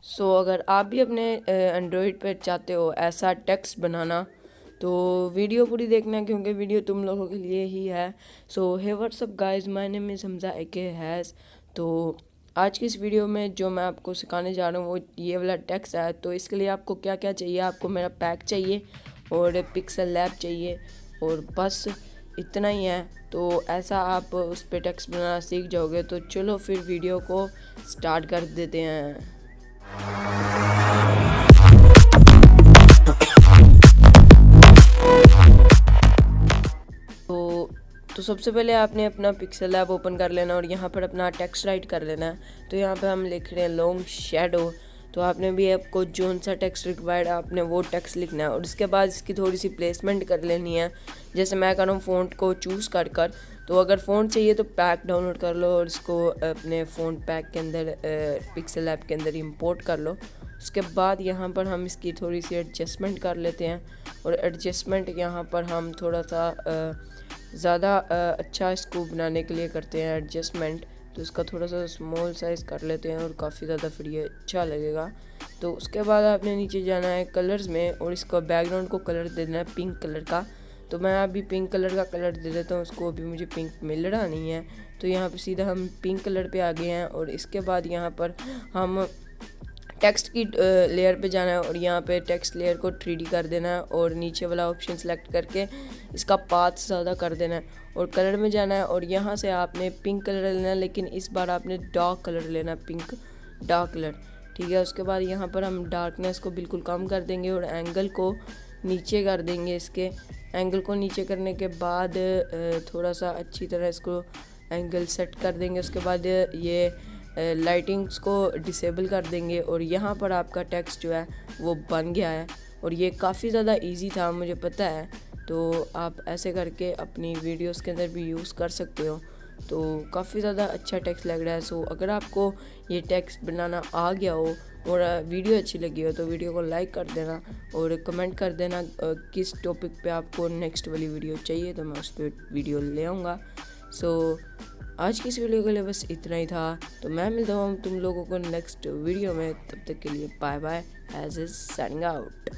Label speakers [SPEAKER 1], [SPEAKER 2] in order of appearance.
[SPEAKER 1] अगर आप भी अपने एंड्रॉयड पर चाहते हो ऐसा टेक्स्ट बनाना तो वीडियो पूरी देखना, क्योंकि वीडियो तुम लोगों के लिए ही है। Hey what's up guys, my name is Hamza AK हैज़। तो आज की इस वीडियो में जो मैं आपको सिखाने जा रहा हूँ वो ये वाला टेक्स्ट है। तो इसके लिए आपको क्या क्या चाहिए, आपको मेरा पैक चाहिए और पिक्सल लैब चाहिए, और बस इतना ही है। तो ऐसा आप उस पर टेक्स्ट बनाना सीख जाओगे। तो चलो फिर वीडियो को स्टार्ट कर देते हैं। तो सबसे पहले आपने अपना पिक्सल लैब ओपन कर लेना और यहाँ पर अपना टेक्स्ट राइट कर लेना है। तो यहाँ पे हम लिख रहे हैं लॉन्ग शेडो। तो आपने भी आपको जोन सा टेक्स्ट रिक्वायर्ड आपने वो टेक्स्ट लिखना है, और उसके बाद इसकी थोड़ी सी प्लेसमेंट कर लेनी है। जैसे मैं कर रहा हूँ फ़ॉन्ट को चूज़ कर कर। तो अगर फ़ॉन्ट चाहिए तो पैक डाउनलोड कर लो और इसको अपने फ़ॉन्ट पैक के अंदर पिक्सल लैब के अंदर इंपोर्ट कर लो। उसके बाद यहाँ पर हम इसकी थोड़ी सी एडजस्टमेंट कर लेते हैं, और एडजस्टमेंट यहाँ पर हम थोड़ा सा ज़्यादा अच्छा इसको बनाने के लिए करते हैं एडजस्टमेंट। तो इसका थोड़ा सा स्मॉल साइज़ कर लेते हैं और काफ़ी ज़्यादा फिर ये अच्छा लगेगा। तो उसके बाद आपने नीचे जाना है कलर्स में, और इसका बैकग्राउंड को कलर दे देना है पिंक कलर का। तो मैं अभी पिंक कलर का कलर दे देता हूँ उसको, अभी मुझे पिंक मिल रहा नहीं है। तो यहाँ पे सीधा हम पिंक कलर पे आ गए हैं, और इसके बाद यहाँ पर हम टेक्स्ट की लेयर पे जाना है, और यहाँ पे टेक्स्ट लेयर को 3D कर देना है, और नीचे वाला ऑप्शन सेलेक्ट करके इसका पाथ ज़्यादा कर देना है, और कलर में जाना है, और यहाँ से आपने पिंक कलर लेना है, लेकिन इस बार आपने डार्क कलर लेना है, पिंक डार्क कलर। ठीक है, उसके बाद यहाँ पर हम डार्कनेस को बिल्कुल कम कर देंगे और एंगल को नीचे कर देंगे। इसके एंगल को नीचे करने के बाद थोड़ा सा अच्छी तरह इसको एंगल सेट कर देंगे। उसके बाद ये लाइटिंग्स को डिसेबल कर देंगे, और यहाँ पर आपका टेक्स्ट जो है वो बन गया है। और ये काफ़ी ज़्यादा इजी था, मुझे पता है। तो आप ऐसे करके अपनी वीडियोस के अंदर भी यूज़ कर सकते हो। तो काफ़ी ज़्यादा अच्छा टेक्स्ट लग रहा है। अगर आपको ये टेक्स्ट बनाना आ गया हो और वीडियो अच्छी लगी हो तो वीडियो को लाइक कर देना, और कमेंट कर देना किस टॉपिक पे आपको नेक्स्ट वाली वीडियो चाहिए, तो मैं उस पर वीडियो ले आऊँगा। आज की इस वीडियो के लिए बस इतना ही था। तो मैं मिलता हूँ तुम लोगों को नेक्स्ट वीडियो में, तब तक के लिए bye bye. Haze is signing out.